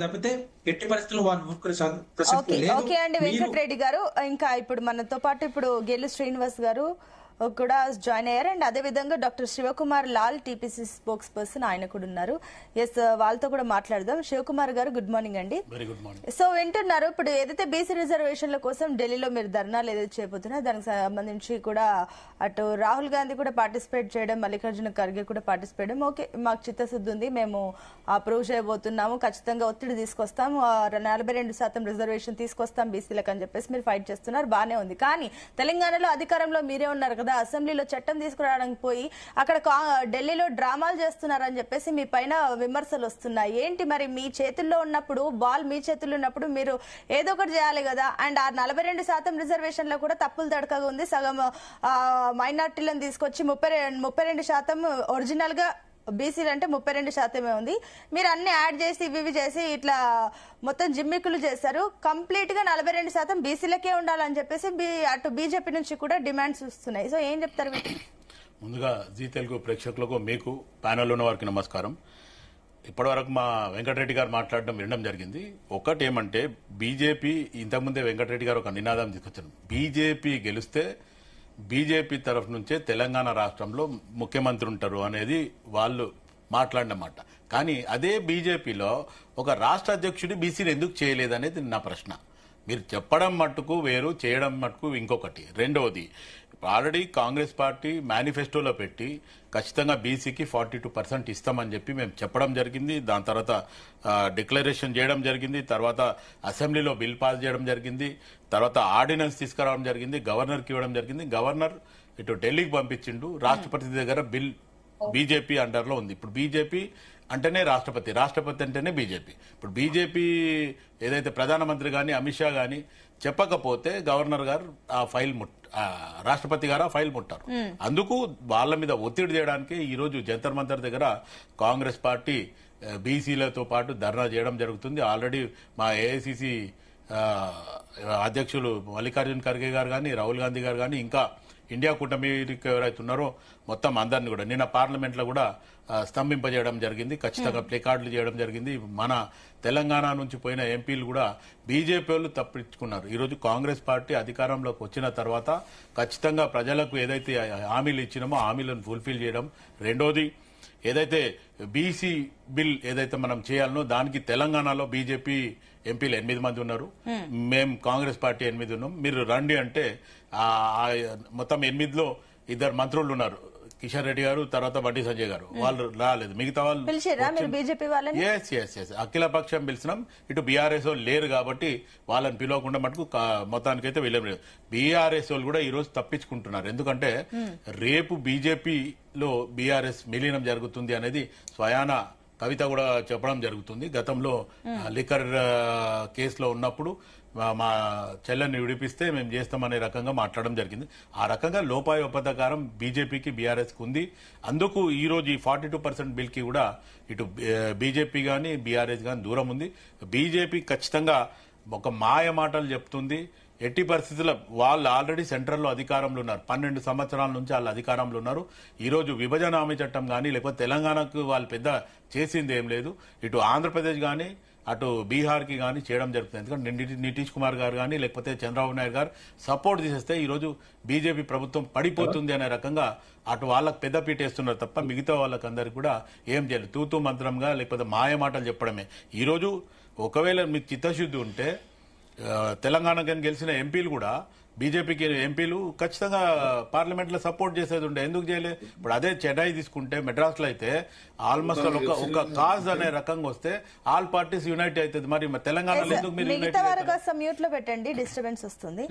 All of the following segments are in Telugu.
లేకపోతే ఎట్టి పరిస్థితుల్లో వాళ్ళు ఊరుకునే ప్రసక్తి ఓకే లేదు. ఓకే అండి వెంకటరెడ్డి గారు, ఇంకా ఇప్పుడు మనతో పాటు ఇప్పుడు గేలు శ్రీనివాస్ గారు కూడా జాయిన్ అయ్యారు. అండ్ అదే విధంగా doctor Shivakumar Lal TPC spokesperson ఆయన కూడా ఉన్నారు. ఎస్, వాళ్ళతో కూడా మాట్లాడదాం. శివకుమార్ గారు గుడ్ మార్నింగ్ అండి. Very good morning. సో వింటున్నారు, ఇప్పుడు ఏదైతే బీసీ రిజర్వేషన్ల కోసం ఢిల్లీలో మీరు ధర్నాలు ఏదైతే చేయబోతున్నారో దానికి సంబంధించి కూడా అటు రాహుల్ గాంధీ కూడా పార్టిసిపేట్ చేయడం, మల్లికార్జున ఖర్గే కూడా పార్టిసిపేట్ చేయడం, ఓకే మాకు చిత్తశుద్ధి ఉంది, మేము అప్రూవ్ చేయబోతున్నాము, ఖచ్చితంగా ఒత్తిడి తీసుకొస్తాం, 42% రిజర్వేషన్ తీసుకొస్తాం బీసీలకు అని చెప్పేసి మీరు ఫైట్ చేస్తున్నారు, బానే ఉంది. కానీ తెలంగాణలో అధికారంలో మీరే ఉన్నారు కదా, అసెంబ్లీలో చట్టం తీసుకురావడానికి పోయి అక్కడ ఢిల్లీలో డ్రామాలు చేస్తున్నారని చెప్పేసి మీ పైన విమర్శలు వస్తున్నాయి. ఏంటి మరి, మీ చేతుల్లో ఉన్నప్పుడు, బాల్ మీ చేతుల్లో ఉన్నప్పుడు మీరు ఏదో ఒకటి చేయాలి కదా. అండ్ ఆ 42% రిజర్వేషన్ లో కూడా తప్పులు తడకగా ఉంది. సగం మైనార్టీలను తీసుకొచ్చి 32% ఒరిజినల్ గా బీసీలు అంటే 32% ఉంది. మీరు అన్ని యాడ్ చేసి ఇవి చేసి ఇట్లా మొత్తం జిమ్మికులు చేశారు. కంప్లీట్ గా 42% బీసీలకే ఉండాలని చెప్పేసి అటు బీజేపీ నుంచి కూడా డిమాండ్స్ వస్తున్నాయి. సో ఏం చెప్తారు వీటికి? ముందుగా జీ తెలుగు ప్రేక్షకులకు, మీకు ప్యానెల్లో ఉన్న వారికి నమస్కారం. ఇప్పటివరకు మా వెంకటరెడ్డి గారు మాట్లాడడం వినడం జరిగింది. ఒకటి ఏమంటే, బీజేపీ ఇంతకుముందే వెంకటరెడ్డి గారు ఒక నినాదం తీసుకొచ్చారు, బీజేపీ గెలిస్తే బీజేపీ తరఫు నుంచే తెలంగాణ రాష్ట్రంలో ముఖ్యమంత్రి ఉంటారు అనేది వాళ్ళు మాట్లాడిన మాట. కానీ అదే బీజేపీలో ఒక రాష్ట్ర అధ్యక్షుడి బీసీలు ఎందుకు చేయలేదనేది నా ప్రశ్న. మీరు చెప్పడం మట్టుకు వేరు, చేయడం మట్టుకు ఇంకొకటి. రెండవది, ఆల్రెడీ కాంగ్రెస్ పార్టీ మేనిఫెస్టోలో పెట్టి ఖచ్చితంగా బీసీకి 42% ఇస్తామని చెప్పి మేము చెప్పడం జరిగింది. దాని తర్వాత డిక్లరేషన్ చేయడం జరిగింది. తర్వాత అసెంబ్లీలో బిల్ పాస్ చేయడం జరిగింది. తర్వాత ఆర్డినెన్స్ తీసుకురావడం జరిగింది, గవర్నర్కి ఇవ్వడం జరిగింది. గవర్నర్ ఇటు ఢిల్లీకి పంపించిండు. రాష్ట్రపతి దగ్గర బిల్ బీజేపీ అండర్లో ఉంది. ఇప్పుడు బీజేపీ అంటేనే రాష్ట్రపతి, రాష్ట్రపతి అంటేనే బీజేపీ. ఇప్పుడు బీజేపీ ఏదైతే ప్రధానమంత్రి గాని అమిత్ షా గాని చెప్పకపోతే గవర్నర్ గారు ఆ ఫైల్ రాష్ట్రపతి గారు ఆ ఫైల్ ముట్టారు. అందుకు వాళ్ళ మీద ఒత్తిడి చేయడానికి ఈ రోజు జంతర్ మంతర్ దగ్గర కాంగ్రెస్ పార్టీ బీసీలతో పాటు ధర్నా చేయడం జరుగుతుంది. ఆల్రెడీ మా ఏఐసిసి అధ్యక్షులు మల్లికార్జున ఖర్గే గారు కానీ, రాహుల్ గాంధీ గారు కానీ, ఇంకా ఇండియా కూటమికి ఎవరైతే ఉన్నారో మొత్తం అందరినీ కూడా నిన్న పార్లమెంట్ లో కూడా స్తంభింపజేయడం జరిగింది. ఖచ్చితంగా ప్లే కార్డులు చేయడం జరిగింది. మన తెలంగాణ నుంచి పోయిన ఎంపీలు కూడా బీజేపీ వాళ్ళు తప్పించుకున్నారు. ఈరోజు కాంగ్రెస్ పార్టీ అధికారంలోకి వచ్చిన తర్వాత ఖచ్చితంగా ప్రజలకు ఏదైతే హామీలు ఇచ్చినామో హామీలను ఫుల్ఫిల్ చేయడం. రెండోది, ఏదైతే బీసీ బిల్ ఏదైతే మనం చేయాలనో దానికి తెలంగాణలో బీజేపీ ఎంపీలు 8 మంది ఉన్నారు, మేము కాంగ్రెస్ పార్టీ 8 ఉన్నాం. మీరు రండి అంటే మొత్తం 8లో 2 మంత్రులు ఉన్నారు, కిషన్ రెడ్డి గారు, తర్వాత బండి సంజయ్ గారు. వాళ్ళు రాలేదు. మిగతా వాళ్ళు అఖిల పక్షం పిలిచినాం. ఇటు బీఆర్ఎస్ వాళ్ళు లేరు కాబట్టి వాళ్ళని పిలవకుండా మటుకు మొత్తానికైతే వెళ్ళలేదు. బీఆర్ఎస్ వాళ్ళు కూడా ఈ రోజు తప్పించుకుంటున్నారు. ఎందుకంటే రేపు బీజేపీలో బీఆర్ఎస్ విలీనం జరుగుతుంది అనేది స్వయాన కవిత కూడా చెప్పడం జరుగుతుంది. గతంలో లిక్కర్ కేసులో ఉన్నప్పుడు మా చెల్లెని విడిపిస్తే మేము చేస్తామనే రకంగా మాట్లాడడం జరిగింది. ఆ రకంగా లోపాయోపదకారం బీజేపీకి బీఆర్ఎస్కి ఉంది. అందుకు ఈ రోజు ఈ 42% బిల్ కి కూడా ఇటు బీజేపీ గాని బీఆర్ఎస్ గాని దూరం ఉంది. బీజేపీ ఖచ్చితంగా ఒక మాయ మాటలు చెప్తుంది. ఎట్టి పరిస్థితుల్లో వాళ్ళు ఆల్రెడీ సెంట్రల్లో అధికారంలో ఉన్నారు. 12 సంవత్సరాల నుంచి వాళ్ళు అధికారంలో ఉన్నారు. ఈ రోజు విభజన హామీ చట్టం కానీ, లేకపోతే తెలంగాణకు వాళ్ళు పెద్ద చేసింది ఏం లేదు. ఇటు ఆంధ్రప్రదేశ్ కానీ, అటు బీహార్ కి కానీ చేయడం జరుగుతుంది. ఎందుకంటే నితీష్ కుమార్ గారు కానీ, లేకపోతే చంద్రబాబు నాయుడు గారు సపోర్ట్ చేసేస్తే ఈ రోజు బీజేపీ ప్రభుత్వం పడిపోతుంది అనే రకంగా అటు వాళ్ళకు పెద్దపీట వేస్తున్నారు తప్ప మిగతా వాళ్ళకందరికి కూడా ఏం చేయలేదు. తూతూ మంత్రంగా లేకపోతే మాయ మాటలు చెప్పడమే. ఈ రోజు ఒకవేళ మీకు చిత్తశుద్ధి ఉంటే తెలంగాణకి గెలిచిన ఎంపీలు కూడా బీజేపీకి ఎంపీలు ఖచ్చితంగా పార్లమెంట్ లో సపోర్ట్ చేసేది ఉండే, ఎందుకు చేయలే? ఇప్పుడు అదే చెన్నై తీసుకుంటే, మెడ్రాస్ లో అయితే ఆల్మోస్ట్ ఒక కాజ్ అనే రకంగా వస్తే ఆల్ పార్టీస్ యునైట్ అవుతుంది. మరి తెలంగాణలో ఎందుకు మీరు మ్యూట్ లో పెట్టండి, డిస్టర్బెన్స్ వస్తుంది.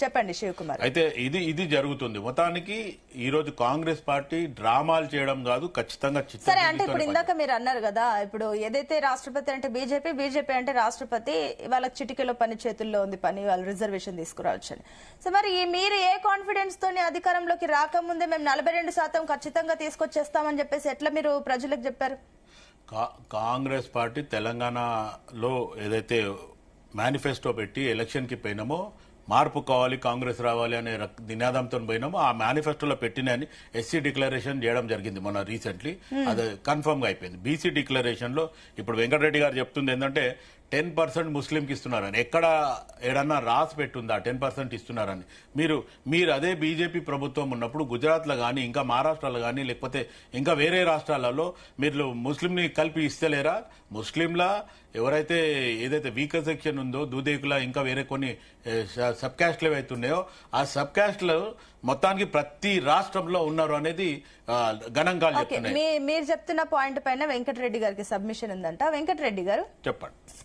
చెప్పండి శివకుమార్. అయితే ఇది జరుగుతుంది. మొత్తానికి ఈ రోజు కాంగ్రెస్ పార్టీ డ్రామాలు చేయడం కాదు, ఖచ్చితంగా సరే. అంటే ఇప్పుడు ఇందాక మీరు అన్నారు కదా, ఇప్పుడు ఏదైతే రాష్ట్రపతి అంటే బీజేపీ అంటే రాష్ట్రపతి, వాళ్ళకి చిటికెలో పని చేతుల్లో ఉంది, పని వాళ్ళు రిజర్వేషన్ తీసుకురావచ్చని. సో మరి మీరు ఏ కాన్ఫిడెన్స్ తోని అధికారంలోకి రాకముందే మేము 42% ఖచ్చితంగా తీసుకొచ్చేస్తామని చెప్పేసి ఎట్లా మీరు ప్రజలకు చెప్పారు? కాంగ్రెస్ పార్టీ తెలంగాణలో ఏదైతే మేనిఫెస్టో పెట్టి ఎలక్షన్ కి పోయినామో మార్పు కావాలి, కాంగ్రెస్ రావాలి అనే నినాదంతో పోయినాము. ఆ మేనిఫెస్టోలో పెట్టినని ఎస్సీ డిక్లరేషన్ చేయడం జరిగింది మొన్న రీసెంట్లీ. అది కన్ఫర్మ్ గా అయిపోయింది. బీసీ డిక్లరేషన్ లో ఇప్పుడు వెంకటరెడ్డి గారు చెప్తుంది ఏంటంటే 10% ముస్లింకి ఇస్తున్నారని. ఎక్కడ ఏడన్నా రాసి పెట్టుందా 10% ఇస్తున్నారని? మీరు అదే బీజేపీ ప్రభుత్వం ఉన్నప్పుడు గుజరాత్లో కానీ ఇంకా మహారాష్ట్రలో కానీ లేకపోతే ఇంకా వేరే రాష్ట్రాలలో మీరు ముస్లింని కలిపి ఇస్తలేరా? ముస్లింల ఎవరైతే ఏదైతే వీకర్ సెక్షన్ ఉందో దూదేకుల ఇంకా వేరే కొన్ని సబ్ క్యాస్ట్లు ఏవైతే ఉన్నాయో ఆ సబ్ క్యాస్ట్లు మొత్తానికి ప్రతి రాష్ట్రంలో ఉన్నారు అనేది గణాంకాలు చెప్తున్నాయి. మీరు చెప్తున్న పాయింట్ పైన వెంకటరెడ్డి గారికి సబ్మిషన్ ఉందంట. వెంకటరెడ్డి గారు చెప్పండి.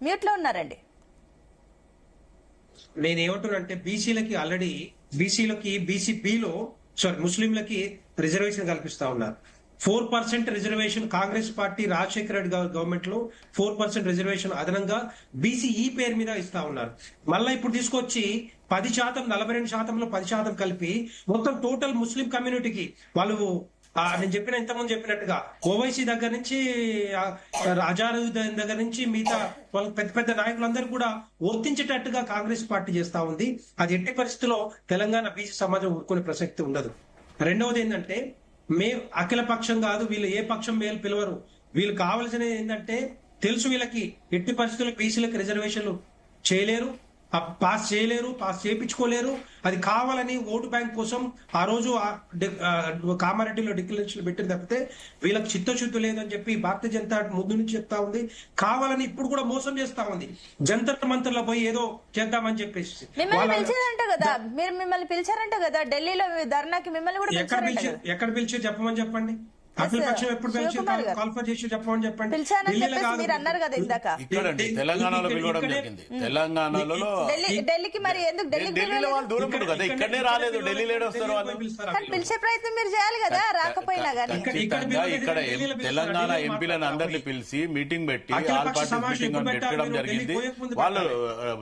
మ్యూట్ లో ఉన్నారండి. నేనేమంటున్నానంటే బీసీలకి ఆల్రెడీ బీసీబీలో ముస్లింలకి రిజర్వేషన్ కల్పిస్తా ఉన్నారు. 4% reservation Congress party Rajasekhara Reddy government లో 4% రిజర్వేషన్ అదనంగా బీసీఈ పేరు మీద ఇస్తా ఉన్నారు. మళ్ళా ఇప్పుడు తీసుకొచ్చి 10%, 42%లో 10% కలిపి మొత్తం టోటల్ ముస్లిం కమ్యూనిటీకి వాళ్ళు నేను ఇంతకుముందు చెప్పినట్టుగా ఓవైసీ దగ్గర నుంచి అజారుద్దీన్ దగ్గర నుంచి మిగతా వాళ్ళ పెద్ద పెద్ద నాయకులందరూ కూడా వర్తించేటట్టుగా కాంగ్రెస్ పార్టీ చేస్తా ఉంది. అది ఎట్టి పరిస్థితుల్లో తెలంగాణ బీసీ సమాజం ఊరుకునే ప్రసక్తి ఉండదు. రెండవది ఏంటంటే అఖిల పక్షం కాదు, వీళ్ళు ఏ పక్షం మేలు పిలవరు. వీళ్ళు కావాల్సినది ఏంటంటే తెలుసు వీళ్ళకి ఎట్టి పరిస్థితుల్లో బీసీలకు రిజర్వేషన్లు చేయలేరు, పాస్ చేయించుకోలేరు. అది కావాలని ఓటు బ్యాంక్ కోసం ఆ రోజు కామారెడ్డిలో డిక్లరేషన్ పెట్టిన తప్పితే వీళ్ళకి చిత్తశుద్ధి లేదని చెప్పి భారతీయ జనతా ముందు నుంచి చెప్తా ఉంది. కావాలని ఇప్పుడు కూడా మోసం చేస్తా ఉంది. జంతర్ మంతర్లో పోయి ఏదో చేద్దామని చెప్పేసి మిమ్మల్ని పిలిచారంట కదా ఢిల్లీలో ధర్నాకి. మిమ్మల్ని కూడా ఎక్కడ పిలిచి చెప్పమని చెప్పండి. అఖిల పక్షం ఎప్పుడు కాల్ఫర్ చేసి చెప్పమని చెప్పండి. ఇక్కడండి తెలంగాణలో పిలవడం జరిగింది. తెలంగాణలో ఢిల్లీకి మరి ఎందుకు ఢిల్లీలో వాళ్ళు దూరం కదా, ఇక్కడనే రాలేదు. ఢిల్లీలో వస్తారు వాళ్ళు. పిలిచే ప్రయత్నం మీరు చేయాలి కదా, రాకపోయినా కానీ. ఇక్కడ తెలంగాణ ఎంపీలను అందరినీ పిలిచి మీటింగ్ పెట్టి ఆల్ పార్టీస్ మీటింగ్ అని పెట్టడం జరిగింది. వాళ్ళు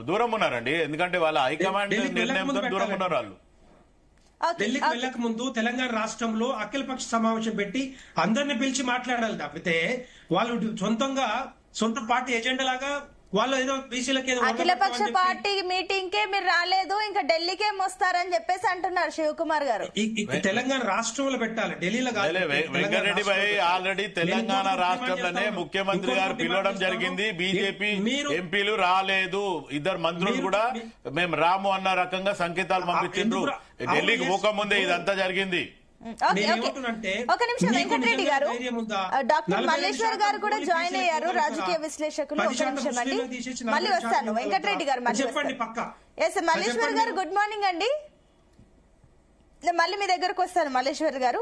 దూరం ఉన్నారండి, ఎందుకంటే వాళ్ళ హైకమాండ్ నిర్ణయంతో దూరం ఉన్నారు వాళ్ళు. ఢిల్లీకి వెళ్ళక ముందు తెలంగాణ రాష్ట్రంలో అఖిలపక్ష సమావేశం పెట్టి అందరిని పిలిచి మాట్లాడాలి తప్పితే వాళ్ళు సొంత పార్టీ ఎజెండా లాగా వాళ్ళు ఏదో బీసీలకి అఖిలపక్ష పార్టీ మీటింగ్ కే మీరు రాలేదు, ఇంకా ఢిల్లీకే వస్తారని చెప్పేసి అంటున్నారు శివకుమార్ గారు. తెలంగాణ రాష్ట్రంలో పెట్టాలి, ఢిల్లీలో కాదు. వెంకటరెడ్డి భాయ్ ఆల్రెడీ తెలంగాణ రాష్ట్రంలోనే ముఖ్యమంత్రి గారు పిలవడం జరిగింది. బీజేపీ ఎంపీలు రాలేదు, ఇద్దరు మంత్రులు కూడా మేము రాము అన్న రకంగా సంకేతాలు పంపించారు. ఢిల్లీకి పోకముందే ఇదంతా జరిగింది. ఒక నిమిషం వెంకటరెడ్డి గారు, డాక్టర్ మల్లేశ్వర్ గారు కూడా జాయిన్ అయ్యారు, రాజకీయ విశ్లేషకులు. ఒక నిమిషం అండి, మళ్ళీ వస్తాను. వెంకటరెడ్డి గారు మళ్ళీ వస్తాను. మల్లేశ్వర్ గారు గుడ్ మార్నింగ్ అండి. మళ్ళీ మీ దగ్గరకు వస్తాను మల్లేశ్వర్ గారు.